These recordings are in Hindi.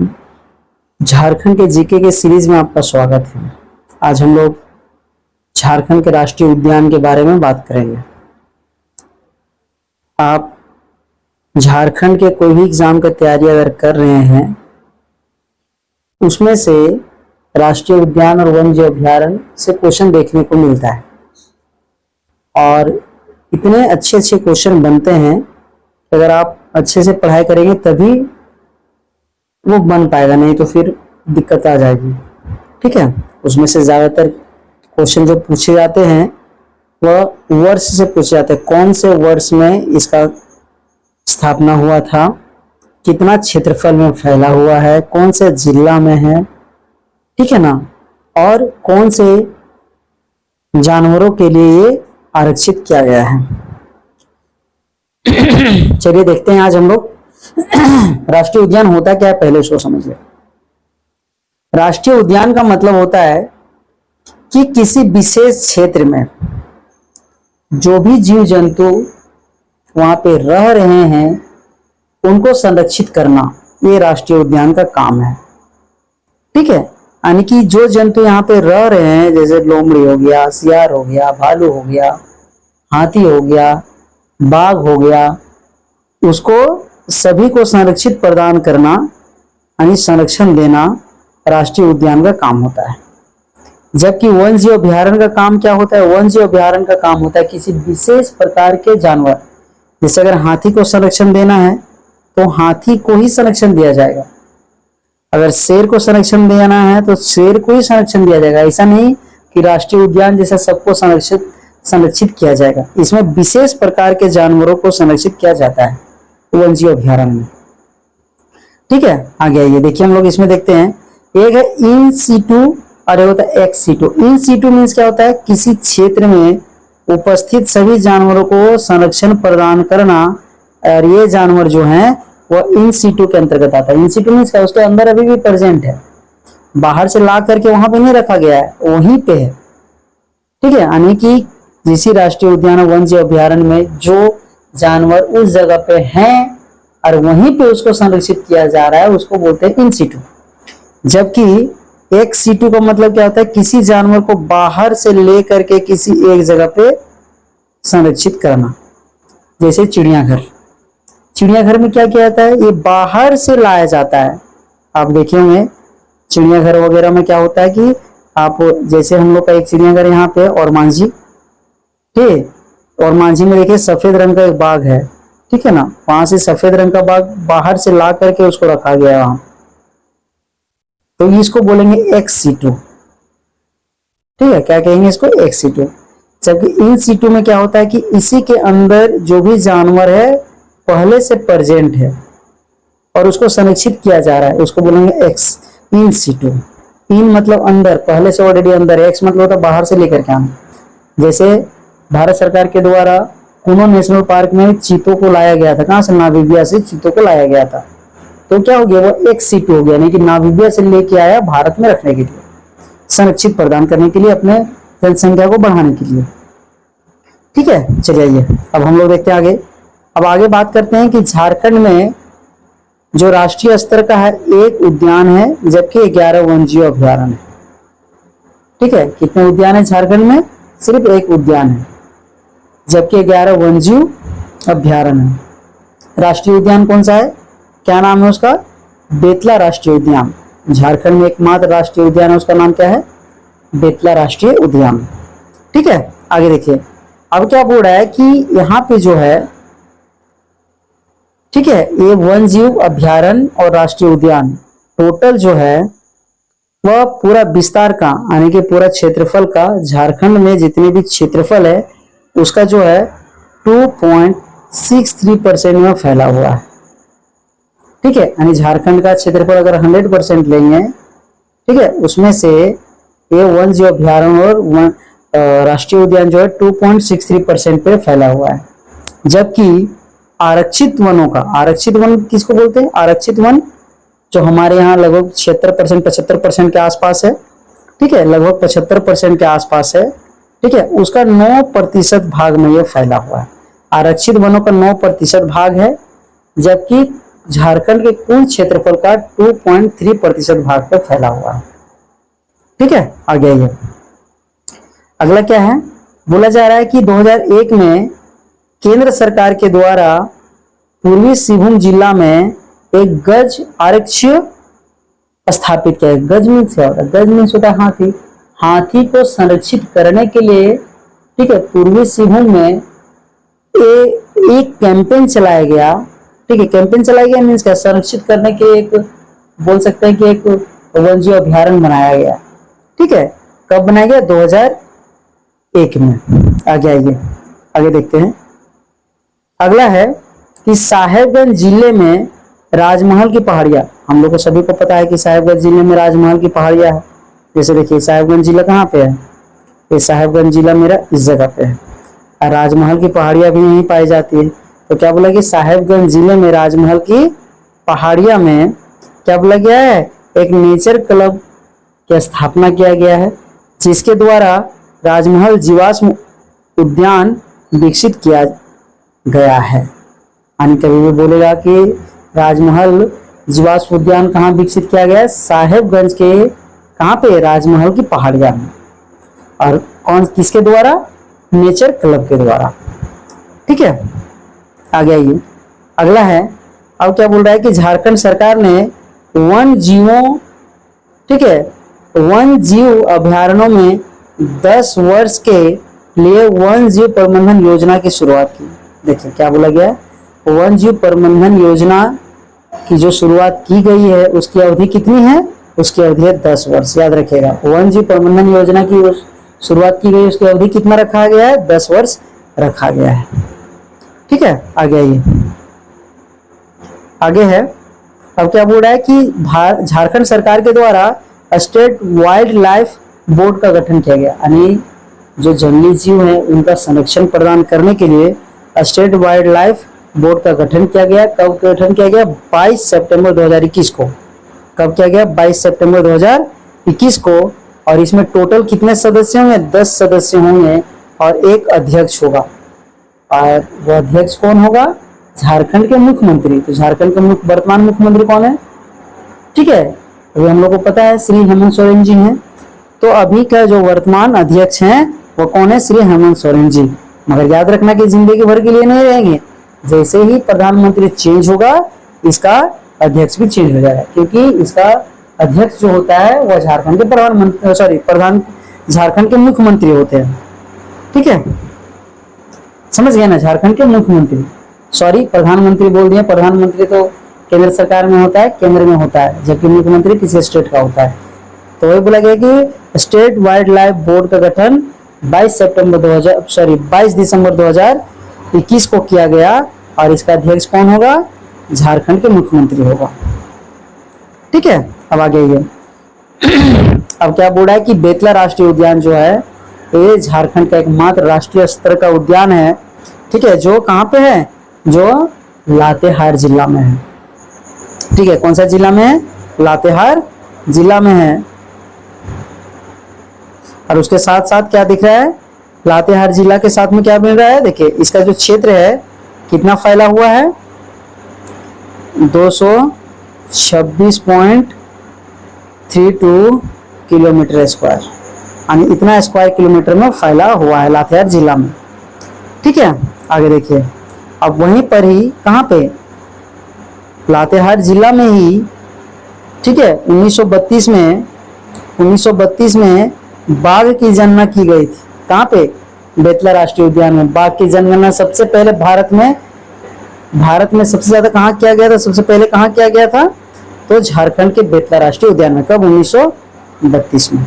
झारखंड के जीके के सीरीज में आपका स्वागत है। आज हम लोग झारखंड के राष्ट्रीय उद्यान के बारे में बात करेंगे। आप झारखंड के कोई भी एग्जाम की तैयारी अगर कर रहे हैं, उसमें से राष्ट्रीय उद्यान और वन्य जीव अभयारण्य से क्वेश्चन देखने को मिलता है और इतने अच्छे अच्छे क्वेश्चन बनते हैं। अगर आप अच्छे से पढ़ाई करेंगे तभी वो बन पाएगा, नहीं तो फिर दिक्कत आ जाएगी। ठीक है, उसमें से ज्यादातर क्वेश्चन जो पूछे जाते हैं वह वर्ष से पूछे जाते हैं। कौन से वर्ष में इसका स्थापना हुआ था, कितना क्षेत्रफल में फैला हुआ है, कौन से जिला में है, ठीक है ना, और कौन से जानवरों के लिए ये आरक्षित किया गया है। चलिए देखते हैं आज हम लोग राष्ट्रीय उद्यान होता क्या है, पहले उसको समझ लें। राष्ट्रीय उद्यान का मतलब होता है कि किसी विशेष क्षेत्र में जो भी जीव जंतु वहां पे रह रहे हैं उनको संरक्षित करना, ये राष्ट्रीय उद्यान का काम है। ठीक है, यानी कि जो जंतु यहाँ पे रह रहे हैं, जैसे लोमड़ी हो गया, सियार हो गया, भालू हो गया, हाथी हो गया, बाघ हो गया, उसको सभी को संरक्षित प्रदान करना यानी संरक्षण देना राष्ट्रीय उद्यान का काम होता है। जबकि वन्य जीव अभयारण्य का काम क्या होता है? वन्य जीव अभयारण्य का काम होता है किसी विशेष प्रकार के जानवर, जैसे अगर हाथी को संरक्षण देना है तो हाथी को ही संरक्षण दिया जाएगा। अगर शेर को संरक्षण देना है तो शेर को ही संरक्षण दिया जाएगा। ऐसा नहीं कि राष्ट्रीय उद्यान जैसा सबको संरक्षित किया जाएगा। इसमें विशेष प्रकार के जानवरों को संरक्षित किया जाता है वन्य जीव अभयारण्य में। ठीक है, आगे आइए, देखिए हम लोग इसमें देखते हैं। एक है इन सीटू और एक होता है ex situ. In situ means क्या होता है? किसी क्षेत्र में उपस्थित सभी जानवरों को संरक्षण प्रदान करना, और ये जानवर जो हैं वो इन सीटू के अंतर्गत आता है। इन सीटू मीन्स क्या? उसके अंदर अभी भी प्रेजेंट है, बाहर से ला करके वहां पे नहीं रखा गया है, वहीं पे है। ठीक है, यानी कि जिस राष्ट्रीय उद्यान वन्य जीव अभयारण्य में जो जानवर उस जगह पे हैं और वहीं पे उसको संरक्षित किया जा रहा है, उसको बोलते हैं इन सीटू। जबकि एक सीटू का मतलब क्या होता है? किसी जानवर को बाहर से लेकर के किसी एक जगह पे संरक्षित करना। जैसे चिड़ियाघर, चिड़ियाघर में क्या किया जाता है? ये बाहर से लाया जाता है। आप देखे होंगे चिड़ियाघर वगैरह में क्या होता है कि आप, जैसे हम लोग का एक चिड़ियाघर यहाँ पे और मांझी, ठीक, और मांझी में देखिए सफेद रंग का एक बाघ है, ठीक है ना, वहां से सफेद रंग का बाघ बाहर से ला करके उसको रखा गया है वहां, तो इसको बोलेंगे एक्स सीटू। ठीक है, क्या कहेंगे इसको? Ex situ. जबकि इन सीटू में क्या होता है कि इसी के अंदर जो भी जानवर है पहले से प्रेजेंट है और उसको संरक्षित किया जा रहा है, उसको बोलेंगे एक्स इन सीटू। इन मतलब अंदर, पहले से ऑलरेडी अंदर है। एक्स मतलब होता है बाहर से लेकर के आना। जैसे भारत सरकार के द्वारा कुनो नेशनल पार्क में चीतों को लाया गया था। कहां से? नामीबिया से चीतों को लाया गया था। तो क्या हो गया? वो एक सीट हो गया, नहीं कि नामीबिया से लेके आया भारत में रखने के लिए, संरक्षित प्रदान करने के लिए, अपने जनसंख्या को बढ़ाने के लिए। ठीक है, चलिए आइए अब हम लोग देखते हैं आगे। अब आगे बात करते हैं कि झारखंड में जो राष्ट्रीय स्तर का है एक उद्यान है, जबकि 11 वन्य जीव अभयारण्य है। ठीक है, कितने उद्यान है झारखंड में? सिर्फ एक उद्यान है, जबकि 11 वन्य जीव अभयारण्य है। राष्ट्रीय उद्यान कौन सा है? क्या नाम है उसका? बेतला राष्ट्रीय उद्यान। झारखंड में एकमात्र राष्ट्रीय उद्यान है, उसका नाम क्या है? बेतला राष्ट्रीय उद्यान। ठीक है, आगे देखिए। अब क्या बोल रहा है कि यहाँ पे जो है, ठीक है, ये वन्य जीव अभयारण्य और राष्ट्रीय उद्यान टोटल जो है वह पूरा विस्तार का, यानी कि पूरा क्षेत्रफल का, झारखंड में जितने भी क्षेत्रफल है उसका जो है 2.63% में फैला हुआ है। ठीक है, यानी झारखंड का क्षेत्रफल अगर 100% लेंगे, ठीक है, उसमें से ये वन्य जीव अभयारण्य और राष्ट्रीय उद्यान जो है 2.63% पे फैला हुआ है। जबकि आरक्षित वनों का, आरक्षित वन किसको बोलते हैं? आरक्षित वन जो हमारे यहाँ लगभग 76% 75% के आसपास है। ठीक है, लगभग 75% के आसपास है। ठीक है, उसका 9% भाग में यह फैला हुआ है। आरक्षित वनों का 9% भाग है, जबकि झारखंड के कुल क्षेत्रफल का 2.3% भाग पर फैला हुआ है। ठीक है, आगे आइए। अगला क्या है, बोला जा रहा है कि 2001 में केंद्र सरकार के द्वारा पूर्वी सिंहभूम जिला में एक गज आरक्षी स्थापित किया। गज मीन्स क्या होता है? गज मीन्स होता है हाथी। हाथी को संरक्षित करने के लिए, ठीक है, पूर्वी सिंहभूम में एक कैंपेन चलाया गया। ठीक है, कैंपेन चलाया गया मीन्स क्या? संरक्षित करने के एक, बोल सकते हैं कि एक वन्यजीव अभ्यारण्य बनाया गया। ठीक है, कब बनाया गया? 2001 में। आगे आइए, आगे देखते हैं। अगला है कि साहेबगंज जिले में राजमहल की पहाड़ियां। हम लोग को सभी को पता है कि साहेबगंज जिले में राजमहल की पहाड़ियां है। जैसे देखिए, साहेबगंज जिला कहाँ पे है? ये साहेबगंज जिला मेरा इस जगह पे है, और राजमहल की पहाड़ियां भी यहीं पाई जाती है। तो क्या बोला कि साहेबगंज जिले में राजमहल की पहाड़ियां में क्या बोला गया है? एक नेचर क्लब की स्थापना किया गया है, जिसके द्वारा राजमहल जीवाश्म उद्यान विकसित किया गया है। यानी कभी भी बोलेगा कि राजमहल जीवाश्म उद्यान कहाँ विकसित किया गया है? साहेबगंज के कहाँ पे? राजमहल की पहाड़ियां में। और कौन, किसके द्वारा? नेचर क्लब के द्वारा। ठीक है, आगे आइए। अगला है, अब क्या बोल रहा है कि झारखंड सरकार ने वन जीवों, ठीक है, वन जीव अभ्यारण्यों में 10 वर्ष के लिए वन जीव प्रबंधन योजना की शुरुआत की। देखिए क्या बोला गया है? वन जीव प्रबंधन योजना की जो शुरुआत की गई है उसकी अवधि कितनी है? उसकी अवधि है 10 वर्ष। याद रखिएगा, वन जीव प्रबंधन योजना की शुरुआत की गई, उसकी अवधि कितना रखा गया है? 10 वर्ष रखा गया है। ठीक है, आगे आइए। आगे है, अब क्या बोल रहा है कि झारखंड सरकार के द्वारा स्टेट वाइल्ड लाइफ बोर्ड का गठन किया गया। यानी जो जंगली जीव हैं उनका संरक्षण प्रदान करने के लिए स्टेट वाइल्ड लाइफ बोर्ड का गठन किया गया। कब गठन किया गया? 22 सितंबर 2021 को। कब किया गया? 22 सितंबर 2021 को। और इसमें टोटल कितने सदस्य होंगे? 10 सदस्य होंगे और एक अध्यक्ष होगा। और वह अध्यक्ष कौन होगा? झारखंड के मुख्यमंत्री। तो झारखंड के वर्तमान मुख्यमंत्री कौन है? ठीक है, अभी हम लोग को पता है श्री हेमंत सोरेन जी हैं। तो अभी का जो वर्तमान अध्यक्ष हैं वो कौन है? श्री हेमंत सोरेन जी। मगर याद रखना कि जिंदगी भर के लिए नहीं रहेंगे। जैसे ही प्रधानमंत्री चेंज होगा इसका अध्यक्ष भी चेंज हो जाएगा, क्योंकि इसका अध्यक्ष जो होता है वह झारखंड के झारखंड के मुख्यमंत्री होते हैं। ठीक है, समझ गए ना? झारखंड के मुख्यमंत्री, सॉरी प्रधानमंत्री बोल दिए। प्रधानमंत्री तो केंद्र सरकार में होता है, केंद्र में होता है, जबकि मुख्यमंत्री किसी स्टेट का होता है। तो वही बोला गया कि स्टेट वाइल्ड लाइफ बोर्ड का गठन 22 दिसंबर 2021 को किया गया और इसका अध्यक्ष कौन होगा? झारखंड के मुख्यमंत्री होगा। ठीक है, अब आगे आइए। अब क्या बोल रहा है कि बेतला राष्ट्रीय उद्यान जो है ये झारखंड का एकमात्र राष्ट्रीय स्तर का उद्यान है। ठीक है, जो कहाँ पे है? जो लातेहार जिला में है। ठीक है, कौन सा जिला में है? लातेहार जिला में है। और उसके साथ साथ क्या दिख रहा है? लातेहार जिला के साथ में क्या मिल रहा है? देखिए इसका जो क्षेत्र है कितना फैला हुआ है? 226.32 किलोमीटर स्क्वायर, यानी इतना स्क्वायर किलोमीटर में फैला हुआ है लातेहार जिला में। ठीक है, आगे देखिए। अब वहीं पर ही कहाँ पे? लातेहार जिला में ही, ठीक है, 1932 में बाघ की जनगणना की गई थी। कहाँ पे? बेतला राष्ट्रीय उद्यान में। बाघ की जनगणना सबसे पहले भारत में सबसे ज्यादा कहाँ किया गया था? सबसे पहले कहाँ किया गया था? तो झारखंड के बेतला राष्ट्रीय उद्यान में। कब? 1932 में।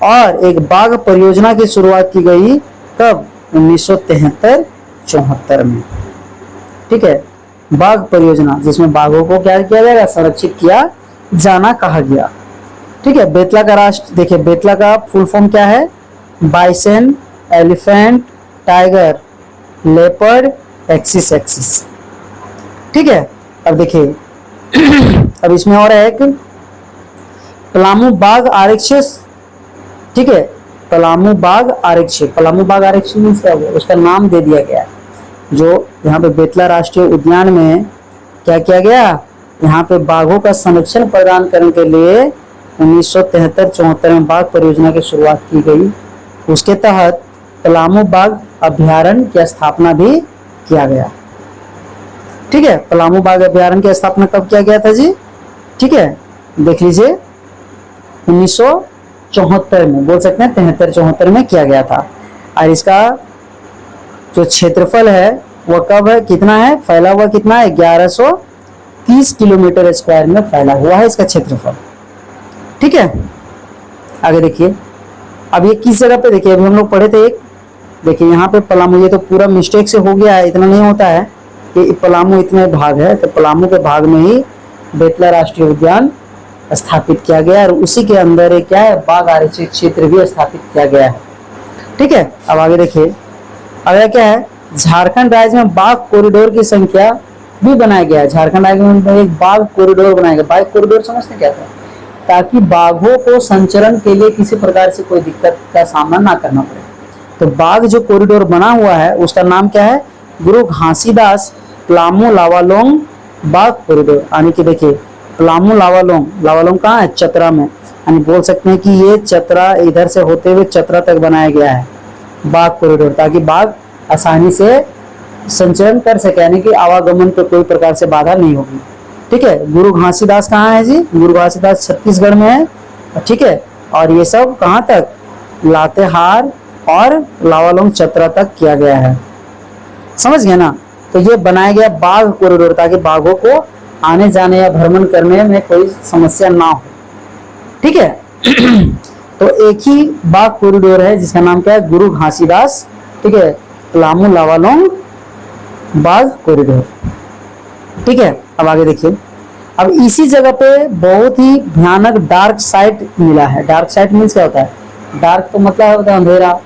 और एक बाघ परियोजना की शुरुआत की गई कब? 1973-74 में। ठीक है, बाघ परियोजना, जिसमें बाघों को क्या किया जाएगा? संरक्षित किया जाना कहा गया। ठीक है, बेतला का राष्ट्र, देखिए बेतला का फुल फॉर्म क्या है? Bison, elephant, tiger, leopard, axis. ठीक है, अब देखिए अब इसमें और है एक पलामू बाघ आरक्षित। ठीक है, पलामू बाघ आरक्षित मीन्स क्या हुआ? उसका नाम दे दिया गया। जो यहाँ पे बेतला राष्ट्रीय उद्यान में क्या किया गया? यहाँ पे बाघों का संरक्षण प्रदान करने के लिए 1973-74 में बाघ परियोजना की शुरुआत की गई। उसके तहत पलामू बाघ अभ्यारण्य की स्थापना भी किया गया। ठीक है, पलामू बाघ अभ्यारण्य की स्थापना कब किया गया था जी? ठीक है, देख लीजिए 1974 में, बोल सकते हैं 73-74 में किया गया था। और इसका जो क्षेत्रफल है वह कब है, कितना है, फैला हुआ कितना है, 1130 किलोमीटर स्क्वायर में फैला हुआ है इसका क्षेत्रफल। ठीक है, आगे देखिए, अब ये किस जगह पे, देखिए अभी हम लोग पढ़े थे एक, देखिए यहाँ पे पलामू, ये तो पूरा मिस्टेक से हो गया है, इतना नहीं होता है कि पलामू इतने भाग है, तो पलामू के भाग में ही बेतला राष्ट्रीय उद्यान स्थापित किया गया और उसी के अंदर एक क्या है, बाघ आरक्षित क्षेत्र भी स्थापित किया गया है। ठीक है, अब आगे देखिए, अगला क्या है, झारखंड राज्य में बाघ कॉरिडोर की संख्या भी बनाया गया है। झारखंड राज्य में एक बाघ कॉरिडोर बनाया गया। बाघ कॉरिडोर समझते क्या था, ताकि बाघों को संचरण के लिए किसी प्रकार से कोई दिक्कत का सामना ना करना पड़े। तो बाघ जो कॉरिडोर बना हुआ है उसका नाम क्या है, गुरु घासीदास पलामू लावालोंग बाघ कॉरिडोर। यानी कि देखिए पलामू लावालोंग, लावालोंग कहाँ है, चतरा में, यानी बोल सकते हैं कि ये चतरा इधर से होते हुए चतरा तक बनाया गया है बाघ कॉरिडोर, ताकि बाघ आसानी से संचरण कर सके, यानी कि आवागमन पे कोई प्रकार से बाधा नहीं होगी। ठीक है, गुरु घासीदास कहाँ है जी, गुरु घासीदास छत्तीसगढ़ में है। ठीक है, और ये सब कहाँ तक, लातेहार और लावालोंग चतरा तक किया गया है। समझ गए ना? तो ये बनाया गया बाघ कॉरिडोर ताकि बाघों को आने जाने या भ्रमण करने में कोई समस्या ना हो। ठीक है तो एक ही बाघ कॉरिडोर है जिसका नाम क्या है, गुरु घासीदास, ठीक है, पलामू लावालोंग बाघ कॉरिडोर। ठीक है, अब आगे देखिए, अब इसी जगह पे बहुत ही भयानक डार्क साइट मिला है। डार्क साइट मीन्स क्या होता है, डार्क तो मतलब होता है अंधेरा,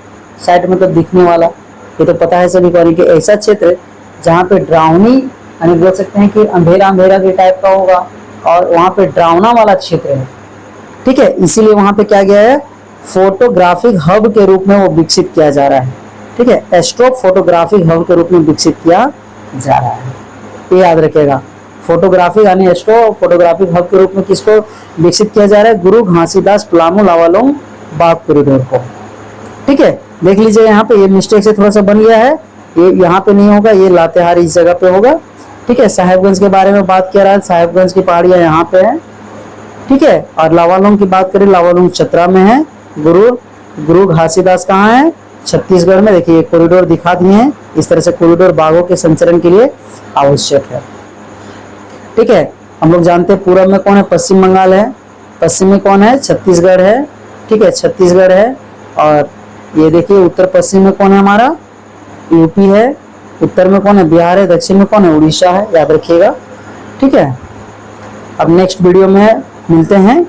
साइट मतलब दिखने वाला, ये तो पता है सभी को, कि ऐसा क्षेत्र जहाँ पे डरावनी, यानी बोल सकते हैं कि अंधेरा अंधेरा के टाइप का होगा और वहाँ पे डरावना वाला क्षेत्र है। ठीक है, इसीलिए वहाँ पे क्या गया है, फोटोग्राफिक हब के रूप में वो विकसित किया जा रहा है। ठीक है, एस्ट्रो फोटोग्राफिक हब के रूप में विकसित किया जा रहा है, ये याद रखिएगा। फोटोग्राफिक यानी एस्ट्रो फोटोग्राफिक हब के रूप में किसको विकसित किया जा रहा है, गुरु घासीदास पलामू लावालोंग बाघ कॉरिडोर को। ठीक है, देख लीजिए यहाँ पे ये मिस्टेक से थोड़ा सा बन गया है, ये यहाँ पे नहीं होगा, ये लातेहार इस जगह पे होगा। ठीक है, साहेबगंज के बारे में बात किया रहा है, साहेबगंज की पहाड़ियां यहाँ पे है। ठीक है, और लावालोंग की बात करें, लावालोंग चतरा में है। गुरु घासीदास कहाँ है, छत्तीसगढ़ में। देखिए कॉरिडोर दिखा दिए हैं, इस तरह से कॉरिडोर बाघों के संचरण के लिए आवश्यक है। ठीक है, हम लोग जानते हैं पूर्व में कौन है, पश्चिम बंगाल है, पश्चिम में कौन है, छत्तीसगढ़ है। ठीक है, छत्तीसगढ़ है, और ये देखिए उत्तर पश्चिम में कौन है, हमारा यूपी है। उत्तर में कौन है, बिहार है। दक्षिण में कौन है, उड़ीसा है, याद रखिएगा। ठीक है, अब नेक्स्ट वीडियो में मिलते हैं।